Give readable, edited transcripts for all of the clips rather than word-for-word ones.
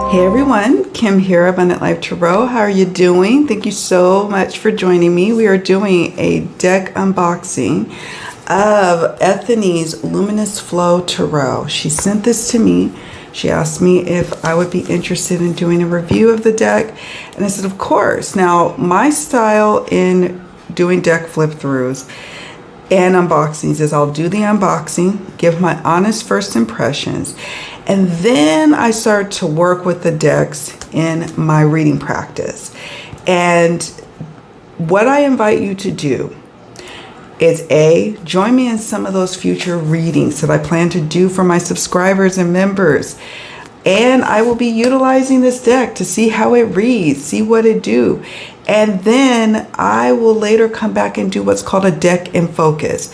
Hey everyone, Kim here, Abundant Life Tarot. How are you doing? Thank you so much for joining me. We are doing a deck unboxing of Ethony's Luminous Flow Tarot. She sent this to me. She asked me if I would be interested in doing a review of the deck, and I said, of course. Now, my style in doing deck flip-throughs and unboxings is I'll do the unboxing, give my honest first impressions, and then I start to work with the decks in my reading practice. And what I invite you to do is join me in some of those future readings that I plan to do for my subscribers and members. And I will be utilizing this deck to see how it reads, see what it do. And then I will later come back and do what's called a deck in focus,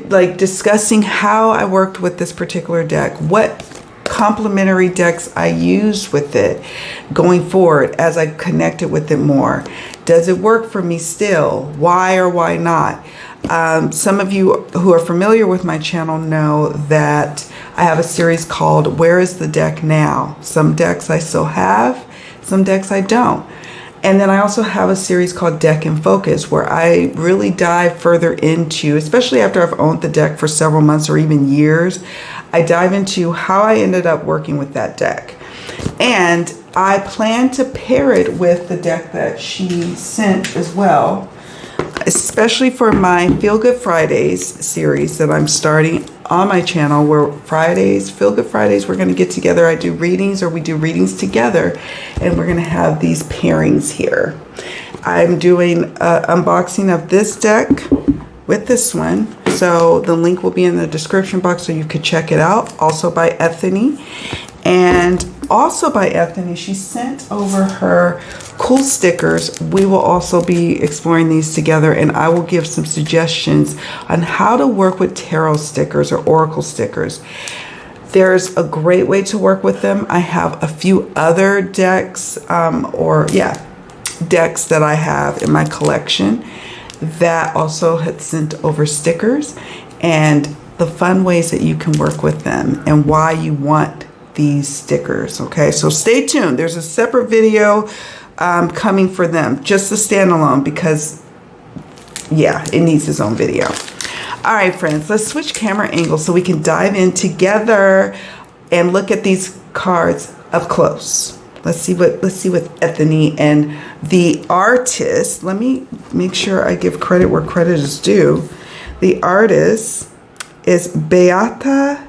like discussing how I worked with this particular deck, what complementary decks I used with it going forward as I connected with it more. Does it work for me still? Why or why not? Some of you who are familiar with my channel know that I have a series called Where is the Deck Now? Some decks I still have, some decks I don't. And then I also have a series called Deck in Focus, where I really dive further into, especially after I've owned the deck for several months or even years, I dive into how I ended up working with that deck. And I plan to pair it with the deck that she sent as well, especially for my Feel Good Fridays series that I'm starting on my channel, where Feel Good Fridays, we're going to get together. I do readings, or we do readings together, and we're going to have these pairings here. I'm doing an unboxing of this deck with this one, so the link will be in the description box so you could check it out. Also by Ethony. And also by Ethony, she sent over her cool stickers. We will also be exploring these together, and I will give some suggestions on how to work with tarot stickers or oracle stickers. There's a great way to work with them. I have a few other decks, decks that I have in my collection that also had sent over stickers, and the fun ways that you can work with them and why you want these stickers. Okay, so stay tuned. There's a separate video coming for them, just a standalone, because yeah, it needs its own video. All right, friends, let's switch camera angles so we can dive in together and look at these cards up close. Let's see what Ethony and the artist. Let me make sure I give credit where credit is due. The artist is BeÁta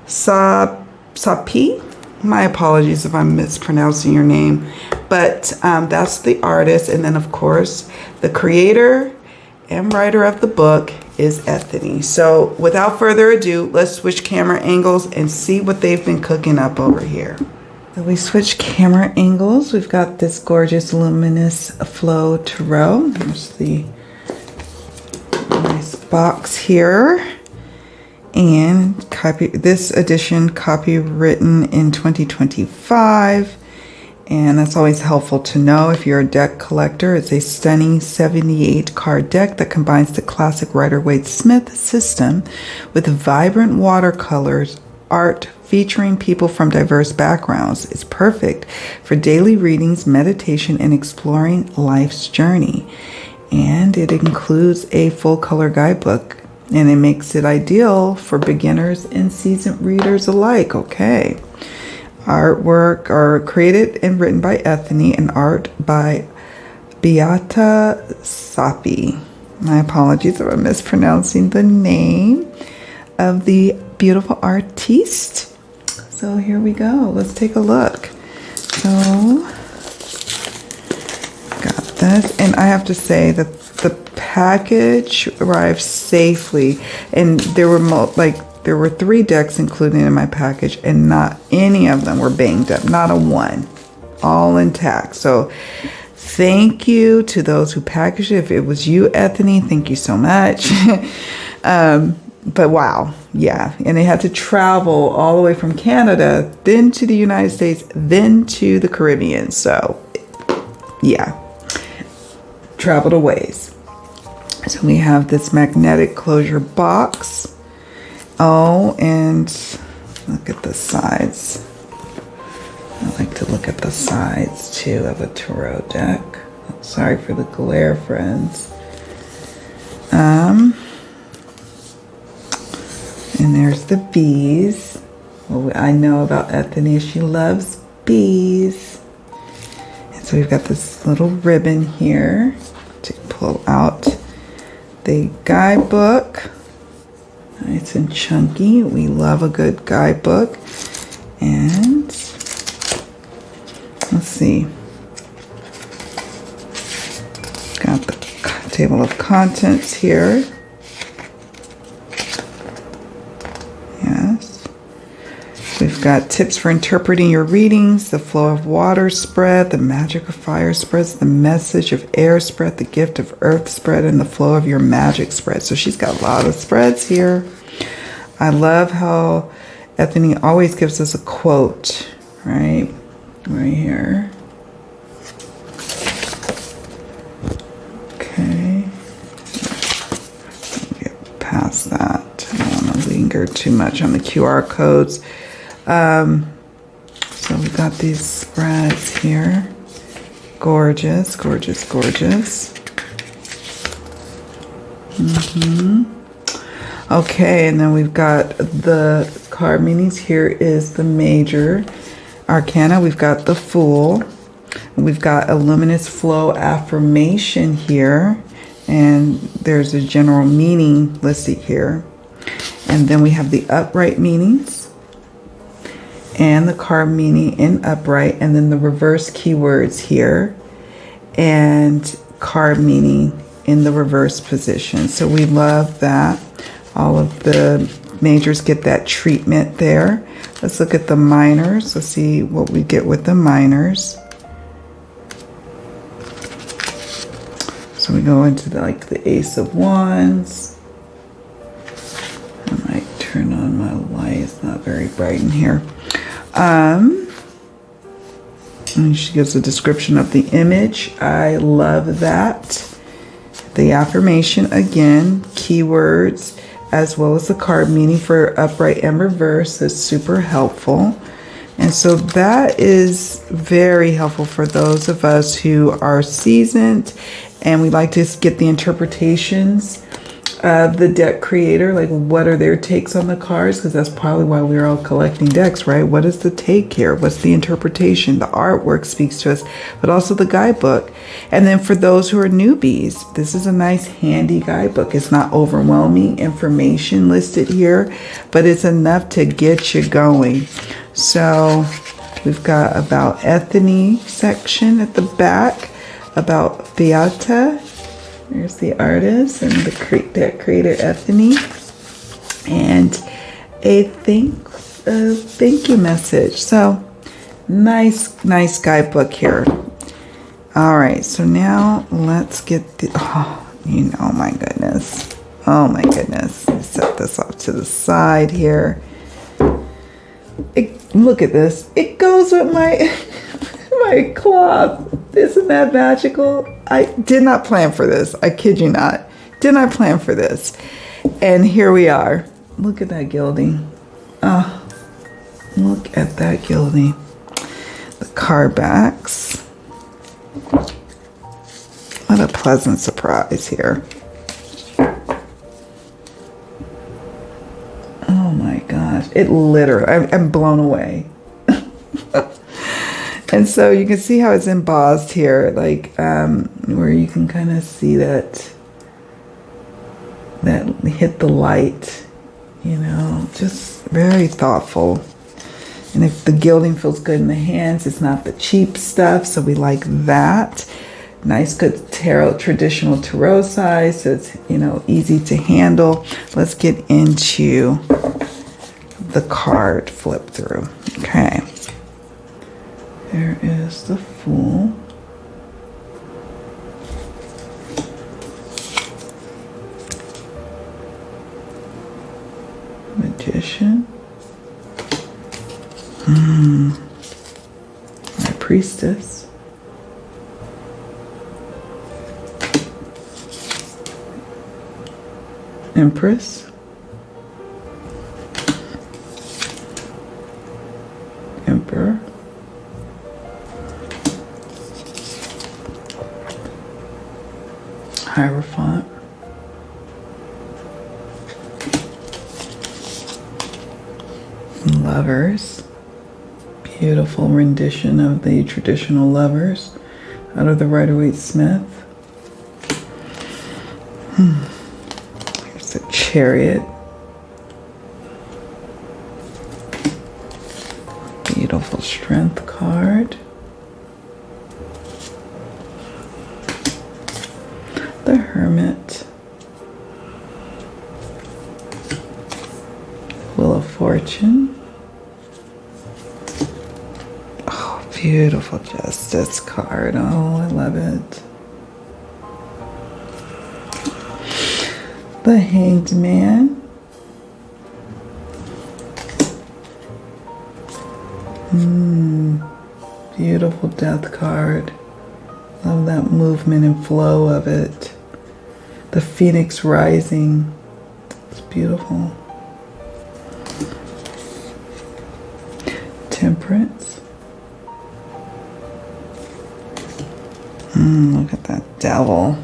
SÁpi. My apologies if I'm mispronouncing your name, but that's the artist. And then of course the creator and writer of the book is Ethony. So without further ado, let's switch camera angles and see what they've been cooking up over here. So we switch camera angles. We've got this gorgeous Luminous Flow Tarot. There's the nice box here. And this edition copywritten in 2025. And that's always helpful to know if you're a deck collector. It's a stunning 78 card deck that combines the classic Rider-Waite-Smith system with vibrant watercolors art featuring people from diverse backgrounds. It's perfect for daily readings, meditation, and exploring life's journey. And it includes a full color guidebook, and it makes it ideal for beginners and seasoned readers alike. Okay. Artwork are created and written by Ethony, and art by BeÁta SÁpi. My apologies if I'm mispronouncing the name of the beautiful artiste. So here we go. Let's take a look. So got that, and I have to say that the package arrived safely, and there were 3 decks included in my package, and not any of them were banged up, not a one, all intact. So thank you to those who packaged it. If it was you, Ethony, thank you so much. But wow, yeah, and they had to travel all the way from Canada, then to the United States, then to the Caribbean. So yeah, traveled a ways. So we have this magnetic closure box. Oh, and look at the sides. like to look at the sides too of a tarot deck. Sorry for the glare, friends. And there's the bees. Well, I know about Ethony, she loves bees. And so we've got this little ribbon here to pull out the guidebook. Nice and chunky. We love a good guidebook. And let's see. Got the table of contents here. Yes. We've got tips for interpreting your readings, the flow of water spread, the magic of fire spreads, the message of air spread, the gift of earth spread, and the flow of your magic spread. So she's got a lot of spreads here. I love how Ethony always gives us a quote, right here. Okay. Get past that. I don't want to linger too much on the QR codes. So we've got these spreads here. Gorgeous, gorgeous, gorgeous. Okay, and then we've got the card meanings. Here is the major arcana. We've got the Fool. We've got a luminous flow affirmation here. And there's a general meaning listed here. And then we have the upright meanings. And the card meaning in upright. And then the reverse keywords here. And card meaning in the reverse position. So we love that. All of the majors get that treatment there. Let's look at the minors. Let's see what we get with the minors. So we go into the Ace of Wands. I might turn on my light. It's not very bright in here. And she gives a description of the image. I love that. The affirmation again, keywords, as well as the card meaning for upright and reverse. That's super helpful. And so that is very helpful for those of us who are seasoned and we like to get the interpretations of the deck creator, like what are their takes on the cards, because that's probably why we're all collecting decks, right? What is the take here? What's the interpretation? The artwork speaks to us, but also the guidebook. And then for those who are newbies, this is a nice handy guidebook. It's not overwhelming information listed here, but it's enough to get you going. So we've got about Ethony section at the back, about BeÁta. There's the artist and the creator Ethony, and a thank you message. So nice guidebook here. All right, so now let's get the oh my goodness, set this off to the side here. Look at this. It goes with my my cloth. Isn't that magical? I did not plan for this. I kid you not. Did not plan for this. And here we are. Look at that gilding. Oh, look at that gilding. The card backs. What a pleasant surprise here. Oh my gosh. It literally, I'm blown away. And so you can see how it's embossed here, like where you can kind of see that hit the light, you know, just very thoughtful. And if the gilding feels good in the hands, it's not the cheap stuff, so we like that. Nice, good tarot, traditional tarot size, so it's, you know, easy to handle. Let's get into the card flip through. Okay. There is the Fool. Magician. My Priestess. Empress. Emperor. Hierophant. Lovers. Beautiful rendition of the traditional lovers out of the Rider-Waite-Smith. Here's the Chariot. Beautiful Strength card. The Hermit. Wheel of Fortune. Oh, beautiful Justice card. Oh, I love it. The Hanged Man. Beautiful Death card. Love that movement and flow of it. The Phoenix Rising. It's beautiful. Temperance. Look at that Devil.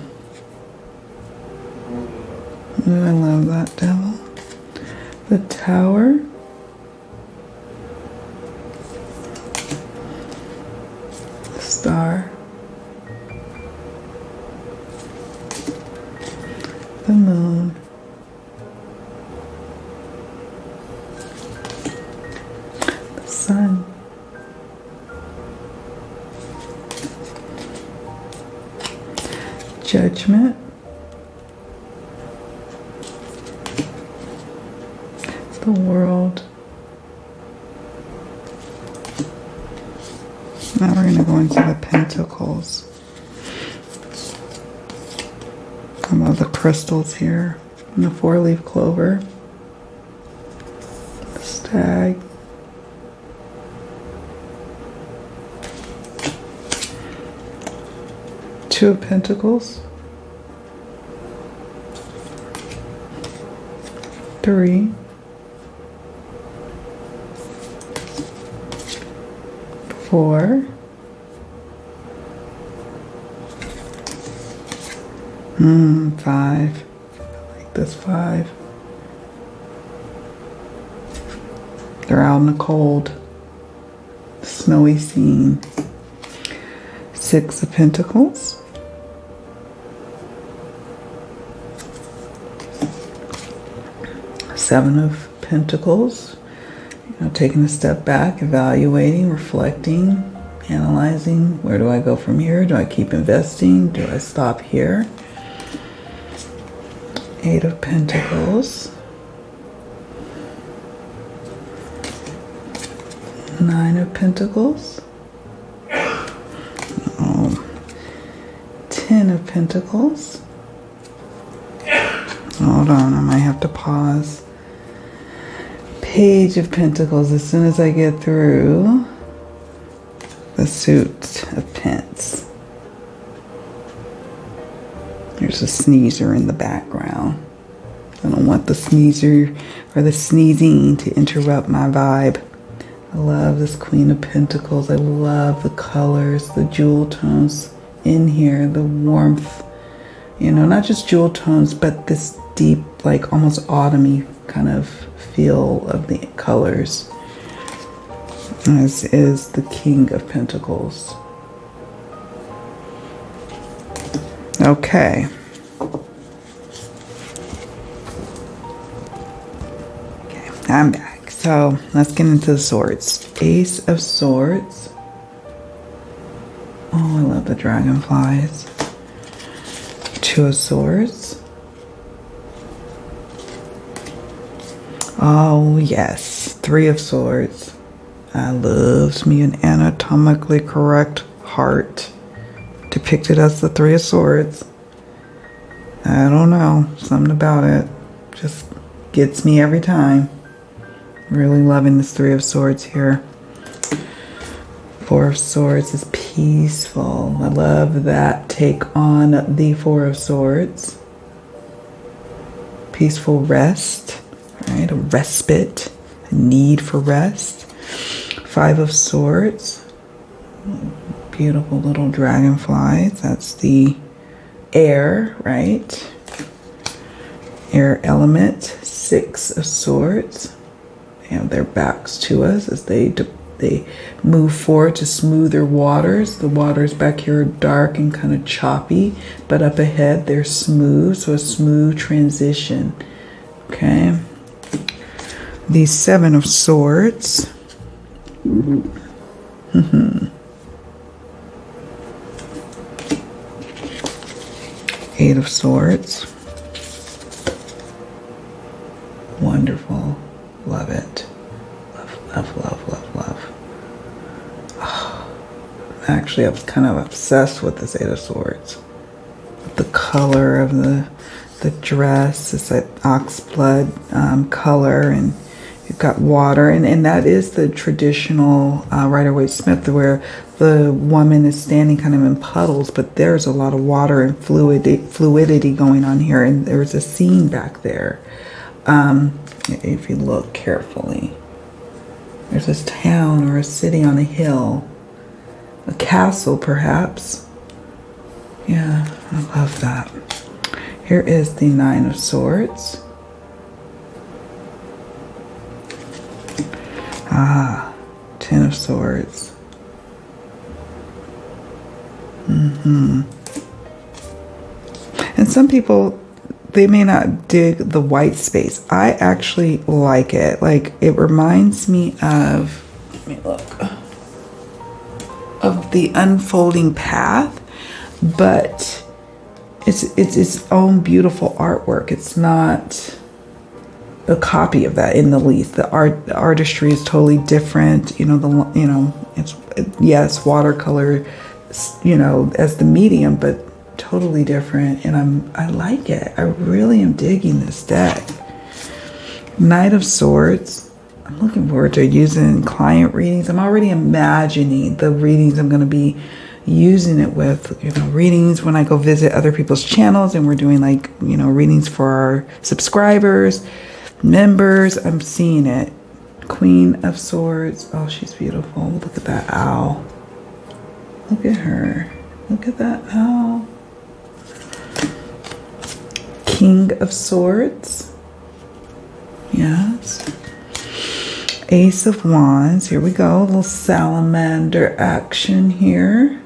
Ooh, I love that Devil. The Tower. The Star. The Moon. The Sun. Judgment. The World. Now we're going to go into the Pentacles. I love the crystals here. And the 4-leaf clover. The Stag. Two of Pentacles. 3. 4. 5. I like this 5. They're out in the cold, snowy scene. 6 of Pentacles. 7 of Pentacles. You know, taking a step back, evaluating, reflecting, analyzing. Where do I go from here? Do I keep investing? Do I stop here? 8 of Pentacles. 9 of Pentacles. 10 of Pentacles. Hold on, I might have to pause. Page of Pentacles. As soon as I get through the Suit of Pence. There's a sneezer in the background. I don't want the sneezer or the sneezing to interrupt my vibe. I love this Queen of Pentacles. I love the colors, the jewel tones in here, the warmth. You know, not just jewel tones, but this deep, like almost autumny kind of feel of the colors. This is the King of Pentacles. Okay. Okay, I'm back. So let's get into the swords. Ace of Swords. Oh, I love the dragonflies. 2 of Swords. Oh, yes. 3 of Swords. I loves me an anatomically correct heart. Depicted as the 3 of Swords. I don't know. Something about it just gets me every time. Really loving this 3 of Swords here. 4 of Swords is peaceful. I love that take on the 4 of Swords. Peaceful rest. Right? A respite. A need for rest. 5 of Swords. Beautiful little dragonflies. That's the air, right? Air element. 6 of Swords. They have their backs to us as they move forward to smoother waters. The waters back here are dark and kind of choppy, but up ahead they're smooth, so a smooth transition. Okay. The 7 of Swords. 8 of Swords. Wonderful. Love it. Love, love, love, love, love. Oh, actually, I was kind of obsessed with this 8 of Swords. The color of the dress is that oxblood color, and you've got water, and that is the traditional Rider-Waite-Smith, where the woman is standing kind of in puddles, but there's a lot of water and fluidity going on here, and there's a scene back there. If you look carefully, there's this town or a city on a hill, a castle perhaps. Yeah, I love that. Here is the 9 of Swords. 10 of Swords. And some people, they may not dig the white space. I actually like it. Like, it reminds me of, let me look, of the Unfolding Path, but it's its own beautiful artwork. It's not a copy of that in the least. The artistry is totally different. It's yes, watercolor, as the medium, but totally different, and I like it. I really am digging this deck. Knight of Swords. I'm looking forward to using client readings. I'm already imagining the readings I'm going to be using it with. Readings when I go visit other people's channels, and we're doing readings for our subscribers, members. I'm seeing it. Queen of Swords. Oh, she's beautiful. Look at that owl. Look at her. Look at that owl. King of Swords. Yes. Ace of Wands. Here we go. A little salamander action here.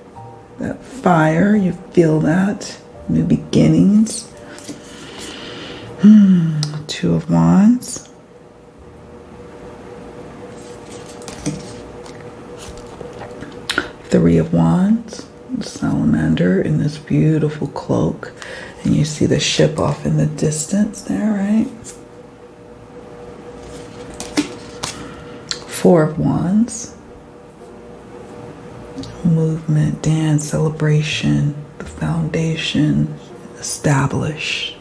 That fire. You feel that. New beginnings. 2 of Wands. Three of Wands. Salamander in this beautiful cloak. And you see the ship off in the distance there, right? 4 of Wands. Movement, dance, celebration, the foundation, establish.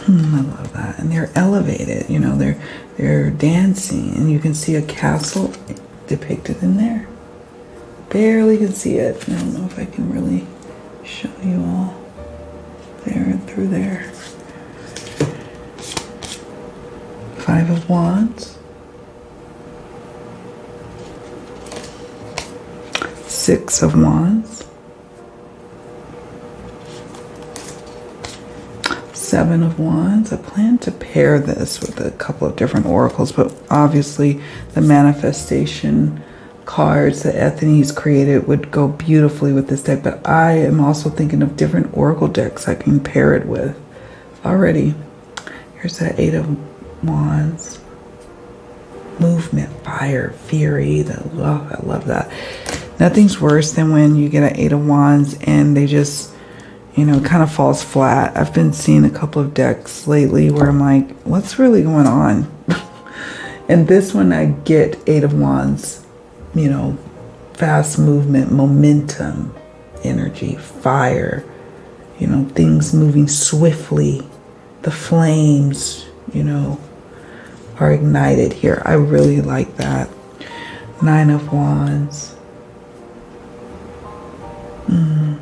I love that. And they're elevated, they're dancing, and you can see a castle depicted in there. Barely can see it. I don't know if I can really show you all there and through there. 5 of Wands. 6 of Wands. 7 of Wands. I plan to pair this with a couple of different oracles, but obviously the manifestation cards that Ethony's created would go beautifully with this deck, but I am also thinking of different oracle decks I can pair it with already. Here's that 8 of Wands. Movement, fire, fury. I love that. Nothing's worse than when you get an 8 of Wands and they just, kind of falls flat. I've been seeing a couple of decks lately where I'm like, what's really going on? And this one I get 8 of Wands. Fast movement, momentum, energy, fire, things moving swiftly. The flames, are ignited here. I really like that. 9 of Wands. Yeah.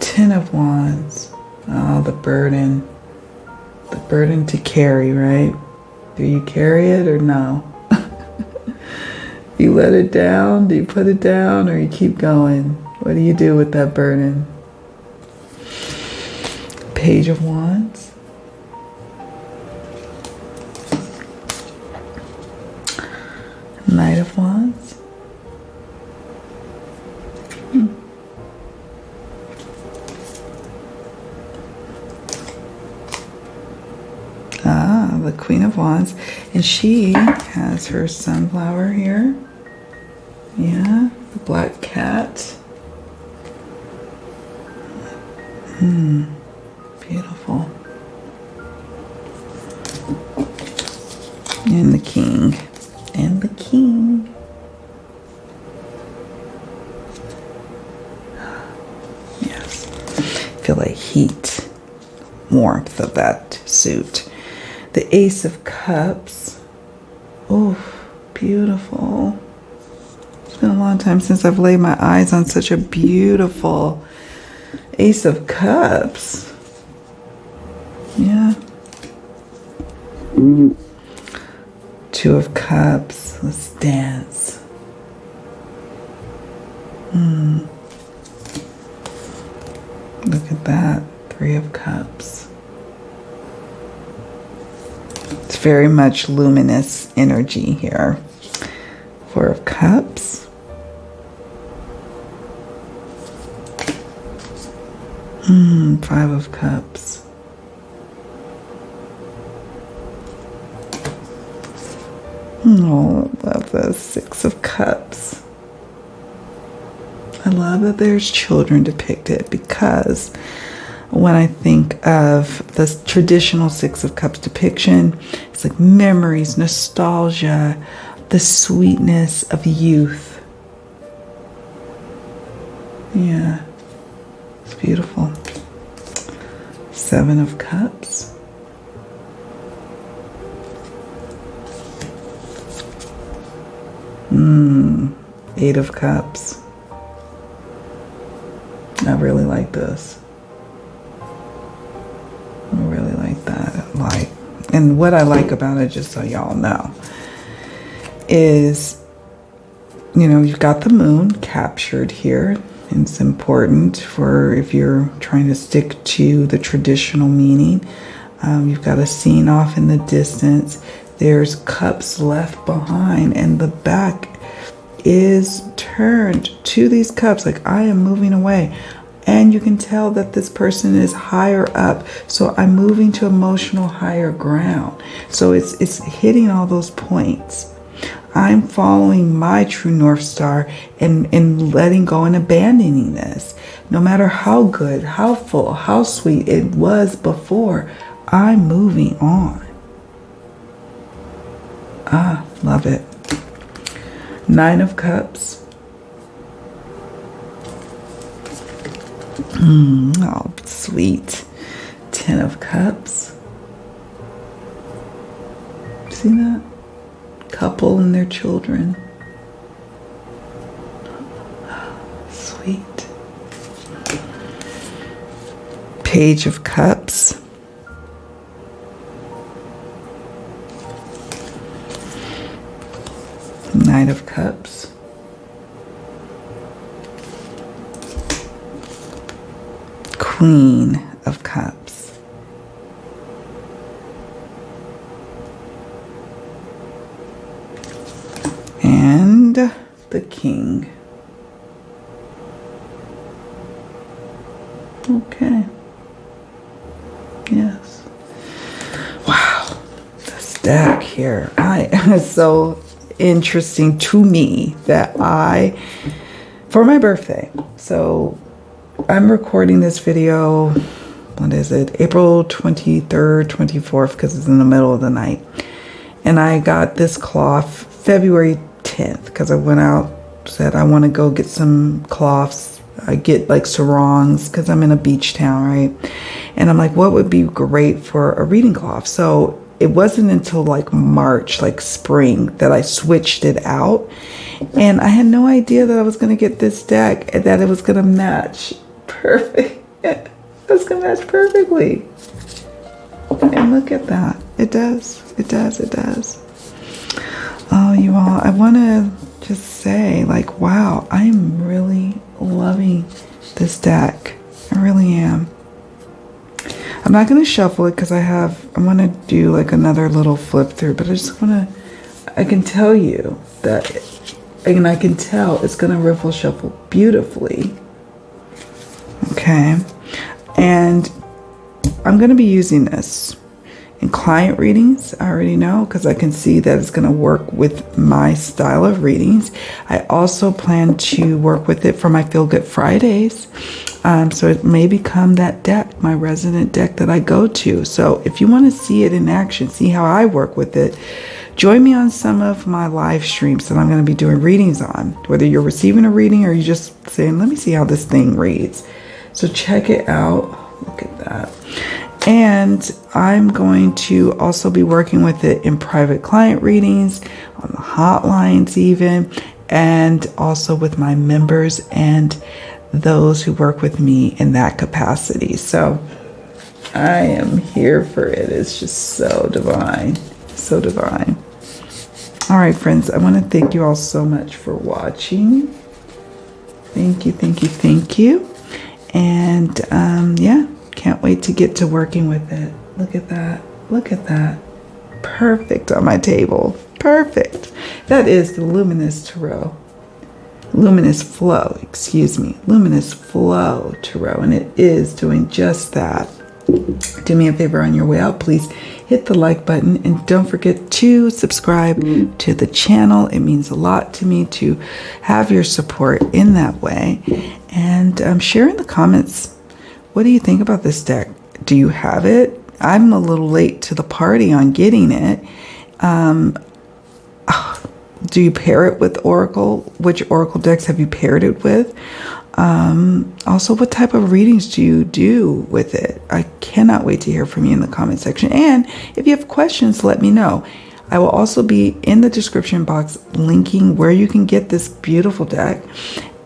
10 of Wands. Oh, the burden. The burden to carry, right? Do you carry it or no? You let it down? Do you put it down or you keep going? What do you do with that burden? Page of Wands. Knight of Wands. The Queen of Wands, and she has her sunflower here. Yeah, the black cat. Beautiful. And the king. And the king. Yes. Feel like heat, warmth of that suit. The Ace of Cups. Oh, beautiful. It's been a long time since I've laid my eyes on such a beautiful Ace of Cups. Yeah. Two of Cups. Let's dance. Look at that. Three of Cups. It's very much luminous energy here. Four of Cups. Five of Cups. Oh, I love the Six of Cups. I love that there's children depicted, because when I think of the traditional Six of Cups depiction, it's like memories, nostalgia, the sweetness of youth. Yeah, it's beautiful. Seven of Cups. Eight of Cups. I really like this. I really like that. And what I like about it, just so y'all know, is, you know, you've got the moon captured here. It's important for if you're trying to stick to the traditional meaning. You've got a scene off in the distance. There's cups left behind, and the back is turned to these cups, like I am moving away. And you can tell that this person is higher up. So I'm moving to emotional higher ground. So it's hitting all those points. I'm following my true North Star and letting go and abandoning this. No matter how good, how full, how sweet it was before, I'm moving on. Love it. Nine of Cups. Oh, sweet. Ten of Cups. See that? Couple and their children. Sweet. Page of Cups. Knight of Cups. Queen of Cups. And the King. Okay. Yes. Wow. This deck here. It's so interesting to me that for my birthday, so I'm recording this video, what is it, April 23rd, 24th, because it's in the middle of the night. And I got this cloth February 10th, because I went out, said I want to go get some cloths. I get like sarongs, because I'm in a beach town, right? And I'm like, what would be great for a reading cloth? So it wasn't until like March, like spring, that I switched it out. And I had no idea that I was going to get this deck and that it was going to match perfect. It was going to match perfectly. And look at that. It does. It does. It does. Oh, you all, I want to to say, like, wow, I'm really loving this deck. I really am. I'm not going to shuffle it because I want to do like another little flip through, but I just want to, I can tell you that, and I can tell it's going to riffle shuffle beautifully. Okay. And I'm going to be using this in client readings. I already know because I can see that it's going to work with my style of readings. I also plan to work with it for my Feel Good Fridays. So it may become that deck, my resident deck that I go to. So if you want to see it in action, see how I work with it, join me on some of my live streams that I'm going to be doing readings on. Whether you're receiving a reading or you're just saying, let me see how this thing reads. So check it out. Look at that. And I'm going to also be working with it in private client readings, on the hotlines even, and also with my members and those who work with me in that capacity. So I am here for it. It's just so divine. So divine. All right, friends, I want to thank you all so much for watching. Thank you, thank you, thank you. And yeah, can't wait to get to working with it. Look at that. Look at that. Perfect on my table. Perfect. That is the Luminous Tarot. Luminous Flow, excuse me. Luminous Flow Tarot. And it is doing just that. Do me a favor on your way out, please hit the like button and don't forget to subscribe to the channel. It means a lot to me to have your support in that way. And share in the comments, what do you think about this deck? Do you have it? I'm a little late to the party on getting it. Do you pair it with Oracle? Which Oracle decks have you paired it with? Also, what type of readings do you do with it? I cannot wait to hear from you in the comment section. And if you have questions, let me know. I will also be in the description box linking where you can get this beautiful deck,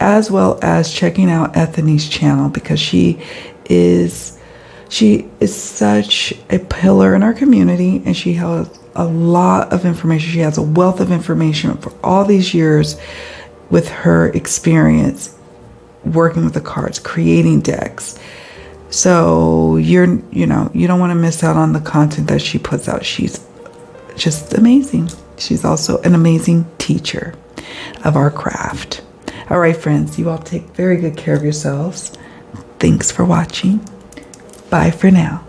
as well as checking out Ethony's channel, because she is such a pillar in our community, and she has a lot of information. She has a wealth of information for all these years with her experience working with the cards, creating decks. So you don't want to miss out on the content that she puts out. She's just amazing. She's also an amazing teacher of our craft. All right, friends, you all take very good care of yourselves. Thanks for watching. Bye for now.